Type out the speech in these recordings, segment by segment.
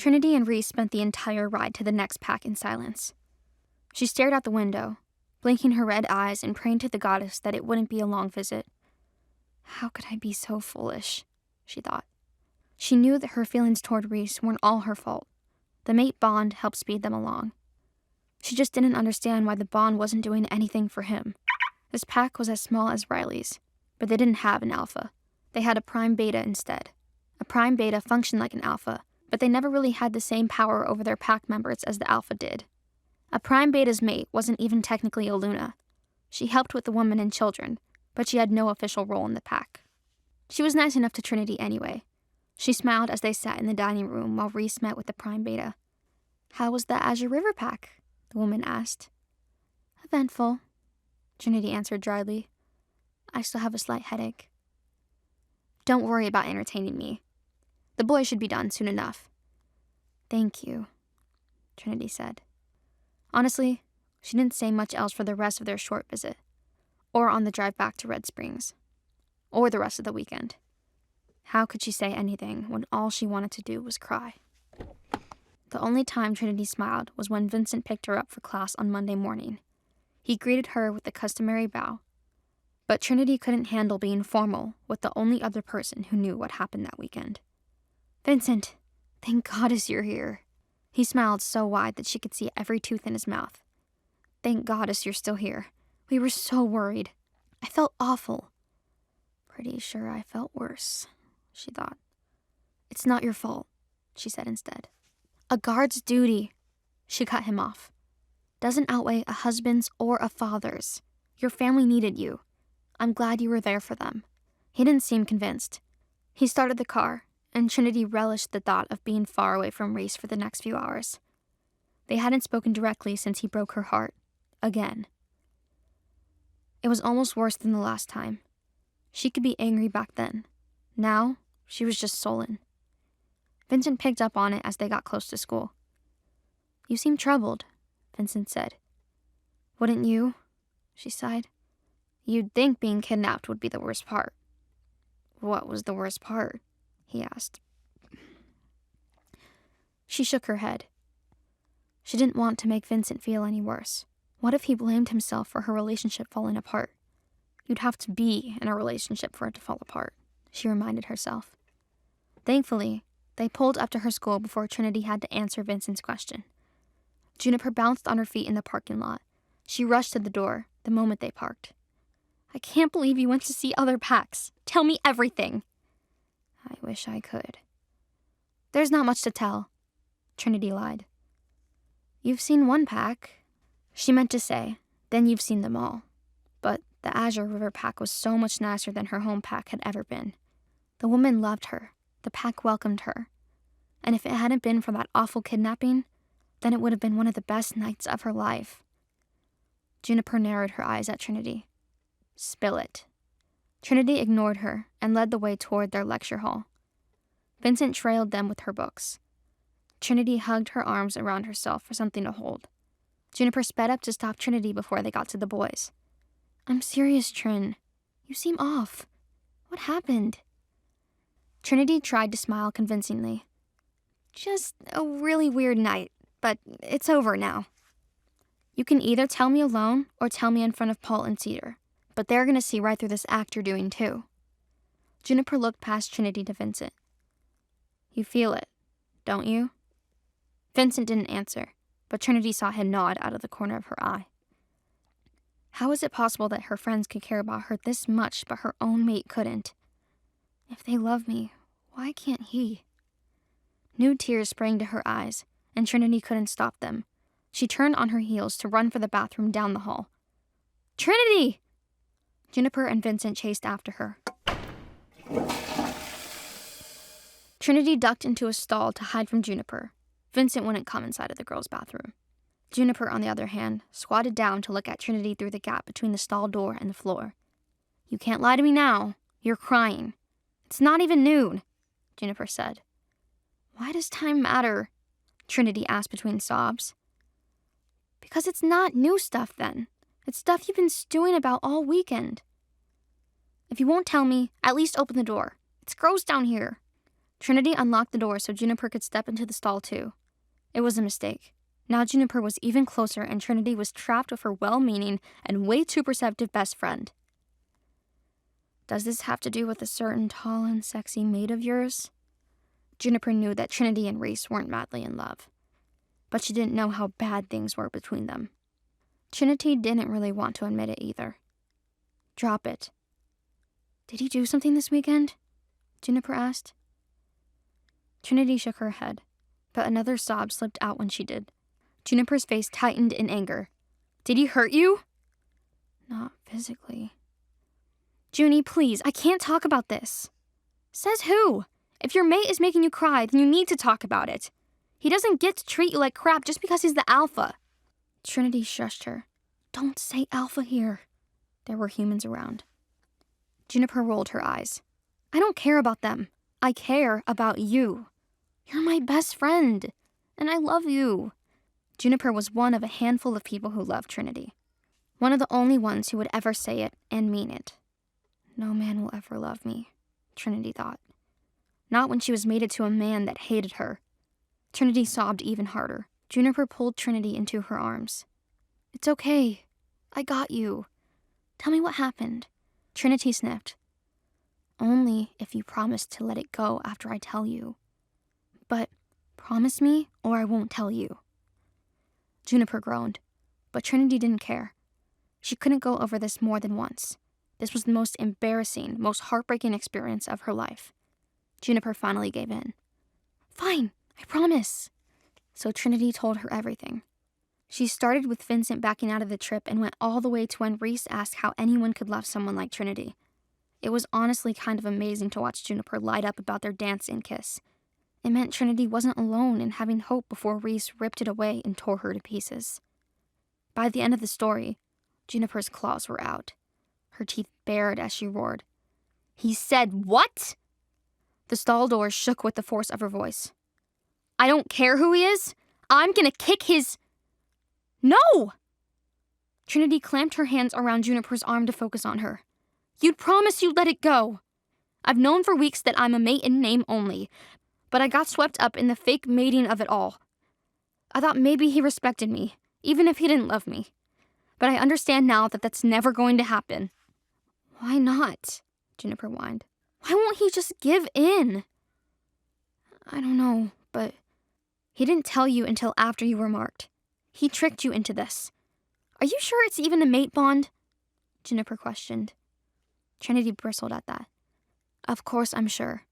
Trinity and Reese spent the entire ride to the next pack in silence. She stared out the window, blinking her red eyes and praying to the goddess that it wouldn't be a long visit. How could I be so foolish? She thought. She knew that her feelings toward Reese weren't all her fault. The mate bond helped speed them along. She just didn't understand why the bond wasn't doing anything for him. This pack was as small as Riley's, but they didn't have an alpha. They had a prime beta instead. A prime beta functioned like an alpha, but they never really had the same power over their pack members as the alpha did. A prime beta's mate wasn't even technically a Luna. She helped with the women and children, but she had no official role in the pack. She was nice enough to Trinity anyway. She smiled as they sat in the dining room while Reese met with the prime beta. How was the Azure River pack? The woman asked. Eventful, Trinity answered dryly. I still have a slight headache. Don't worry about entertaining me. The boys should be done soon enough. Thank you, Trinity said. Honestly, she didn't say much else for the rest of their short visit, or on the drive back to Red Springs, or the rest of the weekend. How could she say anything when all she wanted to do was cry? The only time Trinity smiled was when Vincent picked her up for class on Monday morning. He greeted her with the customary bow, but Trinity couldn't handle being formal with the only other person who knew what happened that weekend. Vincent, thank goddess you're here. He smiled so wide that she could see every tooth in his mouth. Thank goddess you're still here. We were so worried. I felt awful. Pretty sure I felt worse, she thought. It's not your fault, she said instead. A guard's duty, she cut him off, doesn't outweigh a husband's or a father's. Your family needed you. I'm glad you were there for them. He didn't seem convinced. He started the car, and Trinity relished the thought of being far away from Reese for the next few hours. They hadn't spoken directly since he broke her heart. Again. It was almost worse than the last time. She could be angry back then. Now, she was just sullen. Vincent picked up on it as they got close to school. You seem troubled, Vincent said. Wouldn't you? She sighed. You'd think being kidnapped would be the worst part. What was the worst part? He asked. She shook her head. She didn't want to make Vincent feel any worse. What if he blamed himself for her relationship falling apart? You'd have to be in a relationship for it to fall apart, she reminded herself. Thankfully, they pulled up to her school before Trinity had to answer Vincent's question. Juniper bounced on her feet in the parking lot. She rushed to the door the moment they parked. I can't believe you went to see other packs. Tell me everything. I wish I could. There's not much to tell, Trinity lied. You've seen one pack, she meant to say, then you've seen them all. But the Azure River pack was so much nicer than her home pack had ever been. The woman loved her. The pack welcomed her. And if it hadn't been for that awful kidnapping, then it would have been one of the best nights of her life. Juniper narrowed her eyes at Trinity. Spill it. Trinity ignored her and led the way toward their lecture hall. Vincent trailed them with her books. Trinity hugged her arms around herself for something to hold. Juniper sped up to stop Trinity before they got to the boys. I'm serious, Trin. You seem off. What happened? Trinity tried to smile convincingly. Just a really weird night, but it's over now. You can either tell me alone or tell me in front of Paul and Cedar, but they're going to see right through this act you're doing too. Juniper looked past Trinity to Vincent. You feel it, don't you? Vincent didn't answer, but Trinity saw him nod out of the corner of her eye. How is it possible that her friends could care about her this much, but her own mate couldn't? If they love me, why can't he? New tears sprang to her eyes, and Trinity couldn't stop them. She turned on her heels to run for the bathroom down the hall. Trinity! Juniper and Vincent chased after her. Trinity ducked into a stall to hide from Juniper. Vincent wouldn't come inside of the girls' bathroom. Juniper, on the other hand, squatted down to look at Trinity through the gap between the stall door and the floor. You can't lie to me now. You're crying. It's not even noon, Juniper said. Why does time matter? Trinity asked between sobs. Because it's not new stuff then. It's stuff you've been stewing about all weekend. If you won't tell me, at least open the door. It's gross down here. Trinity unlocked the door so Juniper could step into the stall too. It was a mistake. Now Juniper was even closer and Trinity was trapped with her well-meaning and way too perceptive best friend. Does this have to do with a certain tall and sexy mate of yours? Juniper knew that Trinity and Reese weren't madly in love, but she didn't know how bad things were between them. Trinity didn't really want to admit it either. Drop it. Did he do something this weekend? Juniper asked. Trinity shook her head, but another sob slipped out when she did. Juniper's face tightened in anger. Did he hurt you? Not physically. Junie, please, I can't talk about this. Says who? If your mate is making you cry, then you need to talk about it. He doesn't get to treat you like crap just because he's the alpha. Trinity shushed her. Don't say alpha here. There were humans around. Juniper rolled her eyes. I don't care about them. I care about you. You're my best friend, and I love you. Juniper was one of a handful of people who loved Trinity. One of the only ones who would ever say it and mean it. No man will ever love me, Trinity thought. Not when she was mated to a man that hated her. Trinity sobbed even harder. Juniper pulled Trinity into her arms. It's okay. I got you. Tell me what happened. Trinity sniffed. Only if you promise to let it go after I tell you. But promise me or I won't tell you. Juniper groaned, but Trinity didn't care. She couldn't go over this more than once. This was the most embarrassing, most heartbreaking experience of her life. Juniper finally gave in. Fine, I promise. So Trinity told her everything. She started with Vincent backing out of the trip and went all the way to when Reese asked how anyone could love someone like Trinity. It was honestly kind of amazing to watch Juniper light up about their dance and kiss. It meant Trinity wasn't alone in having hope before Reese ripped it away and tore her to pieces. By the end of the story, Juniper's claws were out. Her teeth bared as she roared. He said what? The stall door shook with the force of her voice. I don't care who he is. I'm gonna kick his... No! Trinity clamped her hands around Juniper's arm to focus on her. You'd promise you'd let it go. I've known for weeks that I'm a mate in name only, but I got swept up in the fake mating of it all. I thought maybe he respected me, even if he didn't love me. But I understand now that that's never going to happen. Why not? Juniper whined. Why won't he just give in? I don't know, but he didn't tell you until after you were marked. He tricked you into this. Are you sure it's even a mate bond? Juniper questioned. Trinity bristled at that. Of course I'm sure.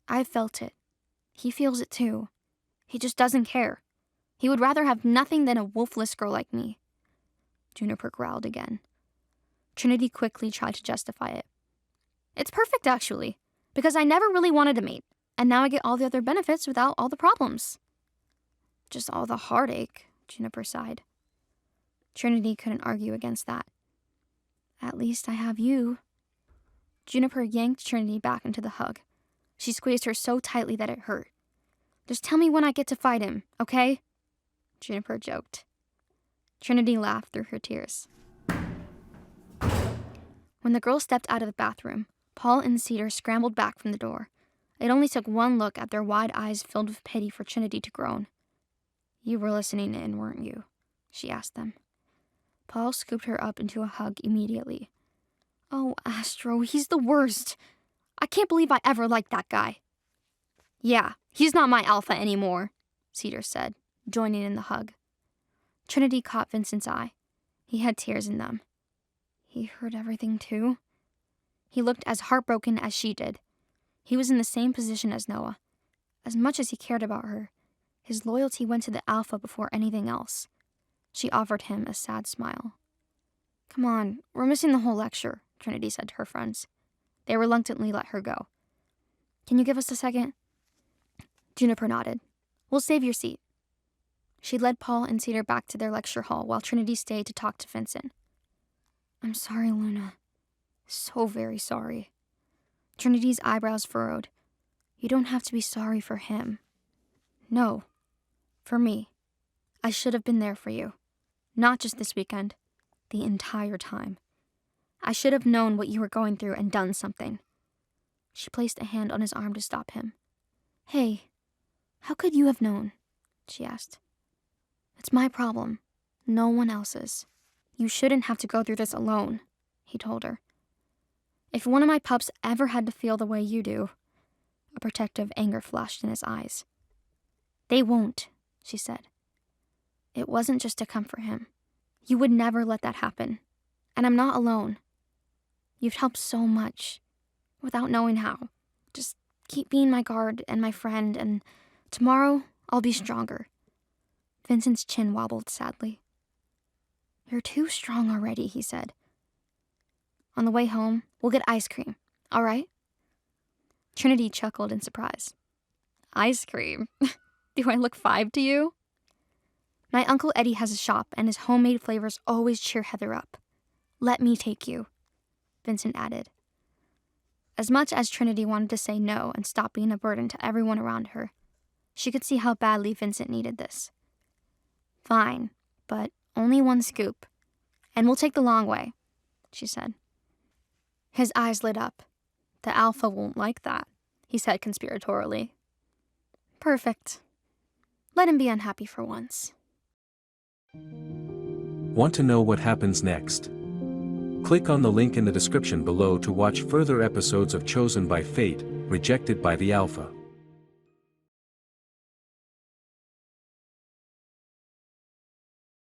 I've felt it. He feels it too. He just doesn't care. He would rather have nothing than a wolfless girl like me. Juniper growled again. Trinity quickly tried to justify it. It's perfect, actually, because I never really wanted a mate, and now I get all the other benefits without all the problems. Just all the heartache, Juniper sighed. Trinity couldn't argue against that. At least I have you. Juniper yanked Trinity back into the hug. She squeezed her so tightly that it hurt. Just tell me when I get to fight him, okay? Juniper joked. Trinity laughed through her tears. When the girl stepped out of the bathroom, Paul and Cedar scrambled back from the door. It only took one look at their wide eyes filled with pity for Trinity to groan. You were listening in, weren't you? She asked them. Paul scooped her up into a hug immediately. Oh, Astro, he's the worst. I can't believe I ever liked that guy. Yeah, he's not my alpha anymore, Cedar said, joining in the hug. Trinity caught Vincent's eye. He had tears in them. He heard everything too? He looked as heartbroken as she did. He was in the same position as Noah. As much as he cared about her, his loyalty went to the alpha before anything else. She offered him a sad smile. Come on, we're missing the whole lecture, Trinity said to her friends. They reluctantly let her go. Can you give us a second? Juniper nodded. We'll save your seat. She led Paul and Cedar back to their lecture hall while Trinity stayed to talk to Vincent. I'm sorry, Luna. So very sorry. Trinity's eyebrows furrowed. You don't have to be sorry for him. No. For me. I should have been there for you. Not just this weekend. The entire time. I should have known what you were going through and done something. She placed a hand on his arm to stop him. Hey, how could you have known? She asked. It's my problem, no one else's. You shouldn't have to go through this alone, he told her. If one of my pups ever had to feel the way you do, a protective anger flashed in his eyes. They won't, she said. It wasn't just to comfort him. You would never let that happen. And I'm not alone. You've helped so much, without knowing how. Just keep being my guard and my friend, and tomorrow I'll be stronger. Vincent's chin wobbled sadly. You're too strong already, he said. On the way home, we'll get ice cream, all right? Trinity chuckled in surprise. Ice cream? Do I look 5 to you? My Uncle Eddie has a shop, and his homemade flavors always cheer Heather up. Let me take you, Vincent added. As much as Trinity wanted to say no and stop being a burden to everyone around her, she could see how badly Vincent needed this. Fine, but only 1 scoop, and we'll take the long way, she said. His eyes lit up. The alpha won't like that, he said conspiratorially. Perfect. Let him be unhappy for once. Want to know what happens next? Click on the link in the description below to watch further episodes of Chosen by Fate, Rejected by the Alpha.